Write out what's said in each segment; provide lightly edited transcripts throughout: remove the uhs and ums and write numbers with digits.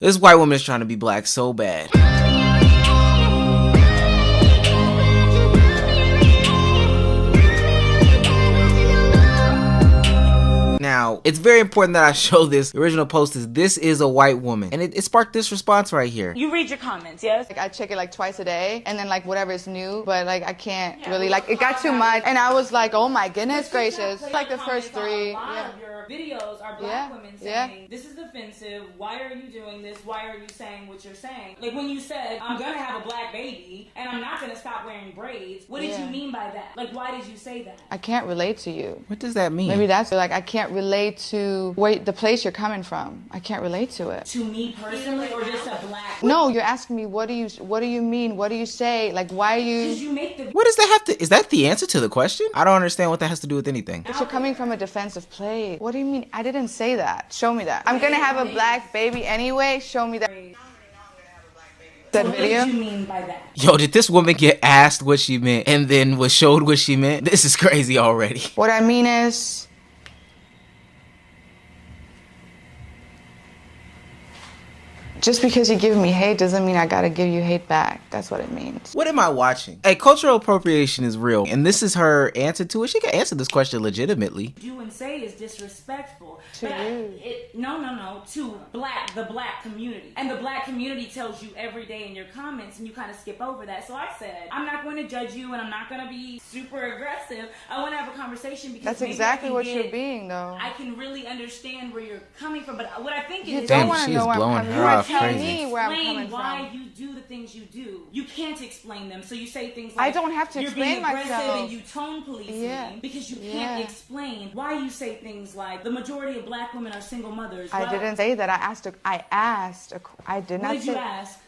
This white woman is trying to be black so bad. Now, it's very important that I show this. The original post is, this is a white woman. And it sparked this response right here. You read your comments, yes? Like, I check it like twice a day, and then like whatever is new, but like I can't really, like, it got too much. And I was like, oh my goodness gracious. Like the first three. A lot of your videos are black women saying, this is offensive, why are you doing this, why are you saying what you're saying? Like when you said, I'm gonna have a black baby, and I'm not gonna stop wearing braids, what did you mean by that? Like, why did you say that? I can't relate to you. What does that mean? Maybe that's like, I can't relate to the place you're coming from. I can't relate to it. To me personally, or just a black? No, you're asking me, what do you mean? What do you say? Like, why are you? Did you make the? What does that have to? Is that the answer to the question? I don't understand what that has to do with anything. But you're coming from a defensive place. What do you mean? I didn't say that. Show me that. I'm gonna have a black baby anyway. Show me that. That video? What did you mean by that? Yo, did this woman get asked what she meant and then was showed what she meant? This is crazy already. What I mean is, just because you give me hate doesn't mean I gotta give you hate back. That's what it means. What am I watching? Hey, cultural appropriation is real, and this is her answer to it. She can answer this question legitimately. Do and say is disrespectful. To you. No, to the black community. And the black community tells you every day in your comments, and you kind of skip over that. So I said, I'm not going to judge you, and I'm not going to be super aggressive. I want to have a conversation because That's exactly what you're being, though. I can really understand where you're coming from, but what I think is, Damn, she is blowing her off Tell crazy. me where I'm explain coming why from. you do the things you do. You can't explain them, so you say things like, I don't have to you're explain being aggressive myself. and you tone police me because you can't explain why you say things like the majority of black women are single mothers. I didn't say that. I did not What did say. you ask?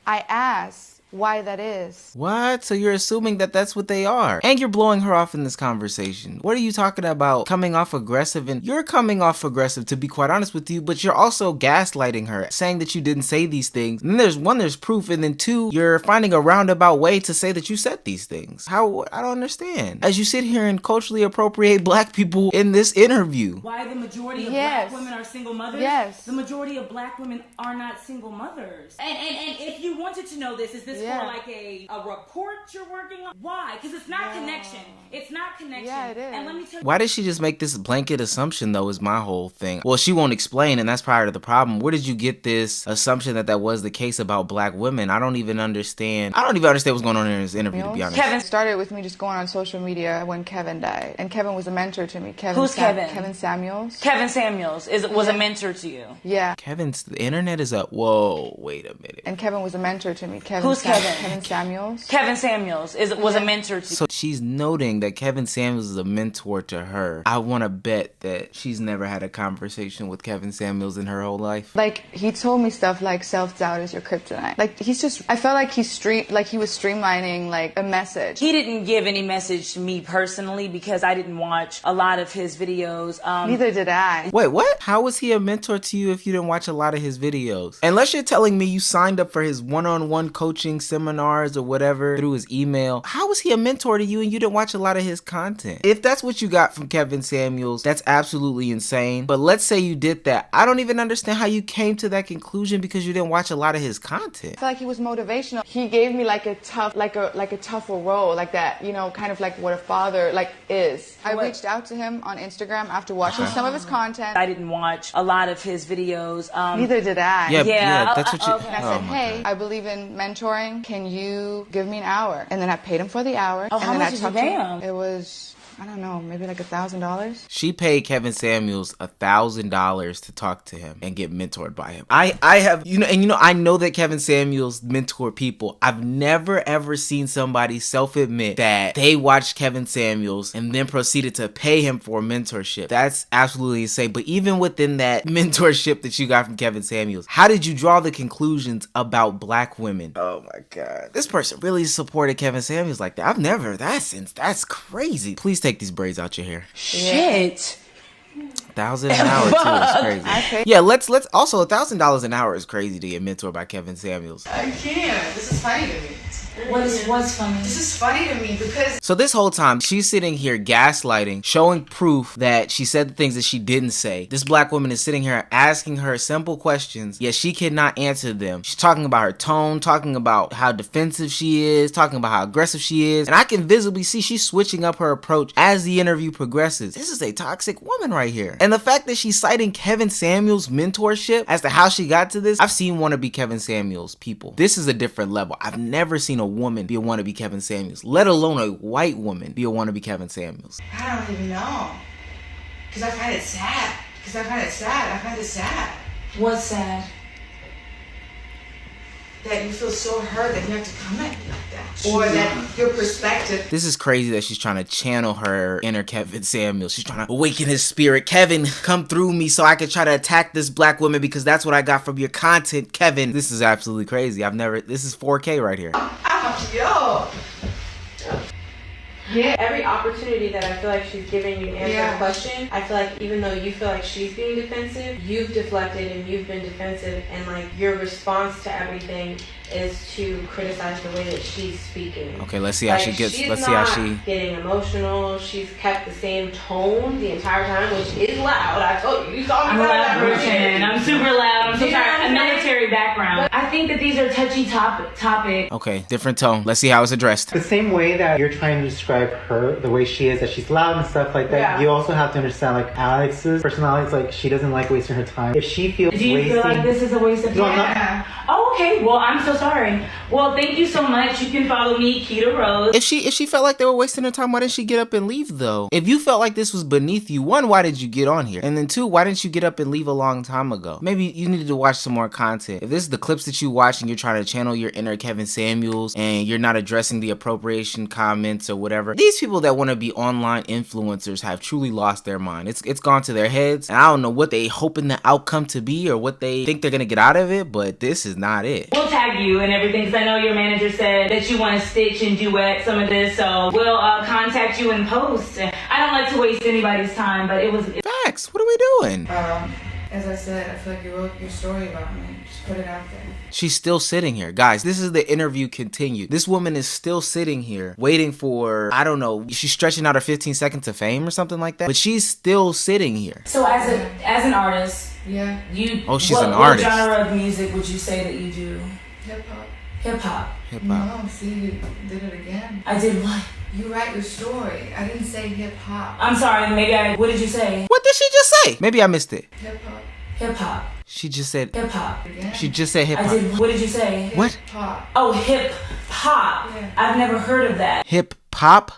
I asked why that is. What? So you're assuming that that's what they are. And you're blowing her off in this conversation. What are you talking about? Coming off aggressive? And you're coming off aggressive, to be quite honest with you, but you're also gaslighting her, saying that you didn't say these things. And then there's proof, and then two, you're finding a roundabout way to say that you said these things. How? I don't understand. As you sit here and culturally appropriate black people in this interview. Why the majority of black women are single mothers? Yes. The majority of black women are not single mothers. And if you wanted to know this, is this for like a report you're working on? Why? Because it's not connection. It's not connection. Yeah, it is. And let me tell you. Why did she just make this blanket assumption, though, is my whole thing. Well, she won't explain, and that's part of the problem. Where did you get this assumption that was the case about black women? I don't even understand. What's going on in this interview, to be honest. Kevin started with me just going on social media when Kevin died. And Kevin was a mentor to me. Who's Kevin? Kevin Samuels. Kevin Samuels was a mentor to you. Yeah. The internet is a... Whoa, wait a minute. And Kevin was a mentor to me. Who's Kevin? Kevin Samuels. Kevin Samuels was a mentor to you. So she's noting that Kevin Samuels is a mentor to her. I want to bet that she's never had a conversation with Kevin Samuels in her whole life. Like, he told me stuff like self-doubt is your kryptonite. Like, I felt like he was streamlining like a message. He didn't give any message to me personally because I didn't watch a lot of his videos. Neither did I. Wait, what? How was he a mentor to you if you didn't watch a lot of his videos? Unless you're telling me you signed up for his one-on-one coaching seminars or whatever through his email, how was he a mentor to you and you didn't watch a lot of his content? If that's what you got from Kevin Samuels, that's absolutely insane. But let's say you did that. I don't even understand how you came to that conclusion because you didn't watch a lot of his content. I feel like he was motivational. He gave me like a tougher role, like that, kind of like what a father is. I reached out to him on Instagram after watching some of his content. I didn't watch a lot of his videos. Neither did I. Yeah, that's what you... And I said, hey, I believe in mentoring. Can you give me an hour? And then I paid him for the hour. Oh, and how then much did you pay him? It was, I don't know, maybe like $1,000. She paid Kevin Samuels $1,000 to talk to him and get mentored by him. I have, I know that Kevin Samuels mentored people. I've never ever seen somebody self-admit that they watched Kevin Samuels and then proceeded to pay him for mentorship. That's absolutely insane. But even within that mentorship that you got from Kevin Samuels, how did you draw the conclusions about black women? Oh my God. This person really supported Kevin Samuels like that. That's crazy. Please take these braids out your hair. Shit. $1,000 an hour too is crazy. Yeah, let's also $1,000 an hour is crazy to get mentored by Kevin Samuels. I can't. This is funny to me. What's funny? This is funny to me because... So this whole time, she's sitting here gaslighting, showing proof that she said the things that she didn't say. This black woman is sitting here asking her simple questions, yet she cannot answer them. She's talking about her tone, talking about how defensive she is, talking about how aggressive she is. And I can visibly see she's switching up her approach as the interview progresses. This is a toxic woman right here. And the fact that she's citing Kevin Samuels' mentorship as to how she got to this, I've seen wannabe Kevin Samuels people. This is a different level. I've never seen a woman be a wannabe Kevin Samuels, let alone a white woman be a wannabe Kevin Samuels. I don't even know. Because I find it sad. I find it sad. What's sad? That you feel so hurt that you have to come at me like that. Or that your perspective... This is crazy that she's trying to channel her inner Kevin Samuels. She's trying to awaken his spirit. Kevin, come through me so I can try to attack this black woman because that's what I got from your content, Kevin. This is absolutely crazy. This is 4K right here. Yo! Yeah, every opportunity that I feel like she's giving you to answer a question, I feel like even though you feel like she's being defensive, you've deflected and you've been defensive, and like your response to everything is to criticize the way that she's speaking. Okay, let's see how she gets. Let's see how she getting emotional. She's kept the same tone the entire time, which is loud. I told you, you saw me. I'm a loud person. I'm super loud. I'm so sorry. A military background. I think that these are touchy topics. Okay, different tone. Let's see how it's addressed. The same way that you're trying to describe her, the way she is, that she's loud and stuff like that, you also have to understand like Alex's personality is like she doesn't like wasting her time. If she feels Do you feel like this is a waste of time? Oh, okay. Well, I'm so sorry. Well, thank you so much. You can follow me, Keita Rose. If she felt like they were wasting her time, why didn't she get up and leave though? If you felt like this was beneath you, one, why did you get on here? And then two, why didn't you get up and leave a long time ago? Maybe you needed to watch some more content. If this is the clips that you watch and you're trying to channel your inner Kevin Samuels and you're not addressing the appropriation comments or whatever, these people that want to be online influencers have truly lost their mind. It's gone to their heads, and I don't know what they hoping the outcome to be or what they think they're gonna get out of it, but this is not it. We'll tag you and everything because I know your manager said that you want to stitch and duet some of this, so we'll contact you in post. I don't like to waste anybody's time, but it was facts. What are we doing? As I said, I feel like you wrote your story about me. Just put it out there. She's still sitting here. Guys, this is the interview continued. This woman is still sitting here waiting for, I don't know, she's stretching out her 15 seconds of fame or something like that. But she's still sitting here. So as an artist, you... Oh, she's an artist. What genre of music would you say that you do? Hip-hop. Hip-hop. No, see, you did it again. I did what? You write your story. I didn't say hip-hop. I'm sorry, what did you say? What did she just say? Maybe I missed it. Hip-hop. Hip-hop. She just said hip-hop. She just said hip-hop. What did you say? What? Hip-hop. Oh, hip-hop. Yeah. I've never heard of that. Hip-hop?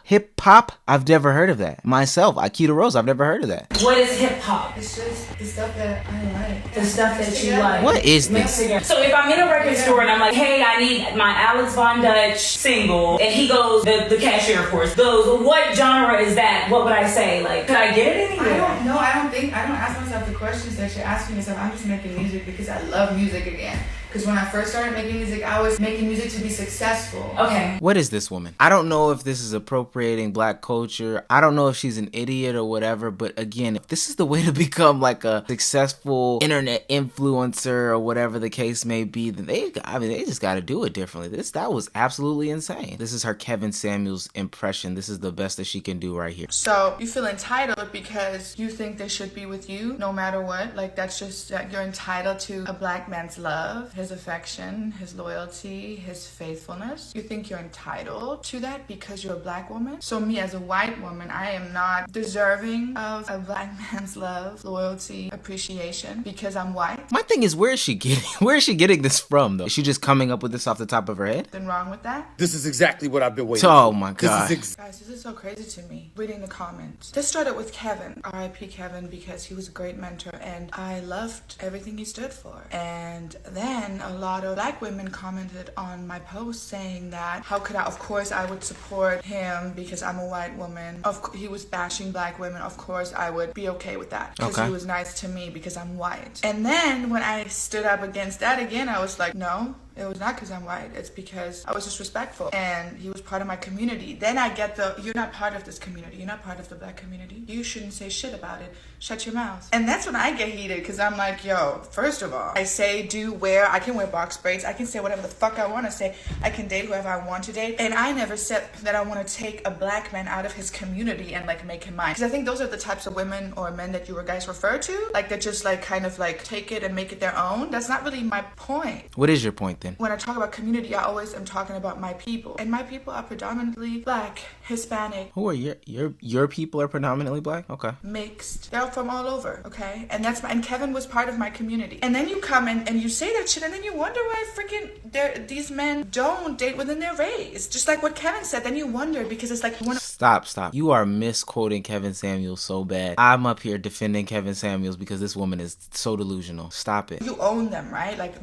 I've never heard of that. Myself, Keita Rose, I've never heard of that. What is hip-hop? It's just the stuff that I like. The stuff that you like. What is this? So if I'm in a record store and I'm like, hey, I need my Alex Von Dutch single, and he goes, the cashier, of course, goes, what genre is that? What would I say? Like, could I get it anywhere? I don't know. I don't ask myself the questions that you're asking yourself. I'm just making music because I love music again. Because when I first started making music, I was making music to be successful. Okay. What is this woman? I don't know if this is appropriating black culture. I don't know if she's an idiot or whatever. But again, if this is the way to become like a successful internet influencer or whatever the case may be, then they just got to do it differently. That was absolutely insane. This is her Kevin Samuels impression. This is the best that she can do right here. So you feel entitled because you think they should be with you no matter what. Like that's just that you're entitled to a black man's love, his affection, his loyalty, his faithfulness. You think you're entitled to that because you're a black woman. So me as a white woman, I am not deserving of a black man's love, loyalty, appreciation because I'm white. My thing is, where is she getting this from though? Is she just coming up with this off the top of her head? Nothing wrong with that. This is exactly what I've been waiting for. Oh my god. Guys, this is so crazy to me. Reading the comments. This started with Kevin, R.I.P. Kevin, because he was a great mentor and I loved everything he stood for. And then a lot of black women commented on my post saying that how could I, of course I would support him because I'm a white woman. He was bashing black women. Of course I would be okay with that because he was nice to me because I'm white. And then when I stood up against that again, I was like, no, It was not because I'm white. It's because I was disrespectful. And he was part of my community. Then I get you're not part of this community. You're not part of the black community. You shouldn't say shit about it. Shut your mouth. And that's when I get heated because I'm like, yo, first of all, I say, I can wear box braids. I can say whatever the fuck I want to say. I can date whoever I want to date. And I never said that I want to take a black man out of his community and like make him mine. Because I think those are the types of women or men that you guys refer to. Like that just like kind of like take it and make it their own. That's not really my point. What is your point then? When I talk about community, I always am talking about my people. And my people are predominantly black, Hispanic. Who are your people are predominantly black? Okay. Mixed. They're from all over, okay? And Kevin was part of my community. And then you come in and you say that shit and then you wonder why freaking these men don't date within their race. Just like what Kevin said, then you wonder because it's like you want to Stop. You are misquoting Kevin Samuels so bad. I'm up here defending Kevin Samuels because this woman is so delusional. Stop it. You own them, right? Like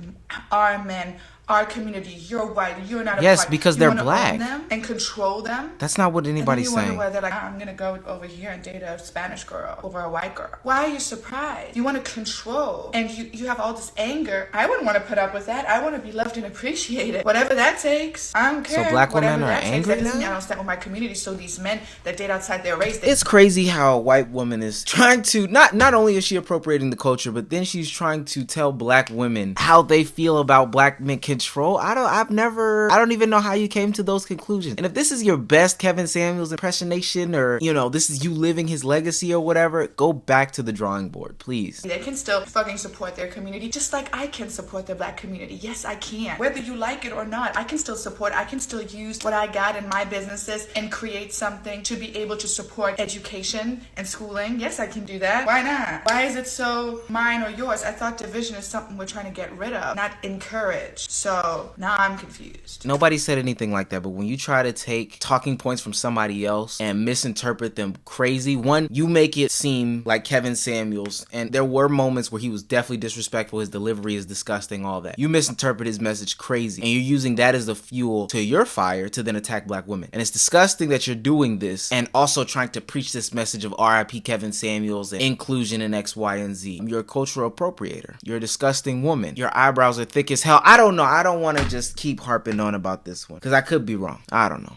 our men, our community, you're white, you're not a yes, white. because you they're wanna black. own them and control them. That's not what anybody's and then you saying. wonder why they're like, I'm gonna go over here and date a Spanish girl over a white girl. Why are you surprised? You want to control, and you have all this anger. I wouldn't want to put up with that. I want to be loved and appreciated. Whatever that takes, I don't care. So black Whatever women are that takes. angry That doesn't mean I now? don't stand with my community. So these men that date outside their race, It's crazy how a white woman is trying to not only is she appropriating the culture, but then she's trying to tell black women how they feel about black men control. I don't even know how you came to those conclusions. And if this is your best Kevin Samuels impersonation, or this is you living his legacy or whatever, go back to the drawing board, please. They can still fucking support their community just like I can support the black community. Yes, I can. Whether you like it or not, I can still support. I can still use what I got in my businesses and create something to be able to support education and schooling. Yes, I can do that. Why not? Why is it so mine or yours? I thought division is something we're trying to get rid of, not encourage. So now I'm confused. Nobody said anything like that, but when you try to take talking points from somebody else and misinterpret them crazy, one, you make it seem like Kevin Samuels, and there were moments where he was definitely disrespectful, his delivery is disgusting, all that. You misinterpret his message crazy, and you're using that as the fuel to your fire to then attack black women. And it's disgusting that you're doing this and also trying to preach this message of RIP Kevin Samuels and inclusion in X, Y, and Z. You're a cultural appropriator. You're a disgusting woman. Your eyebrows are thick as hell. I don't know. I don't want to just keep harping on about this one because I could be wrong. I don't know.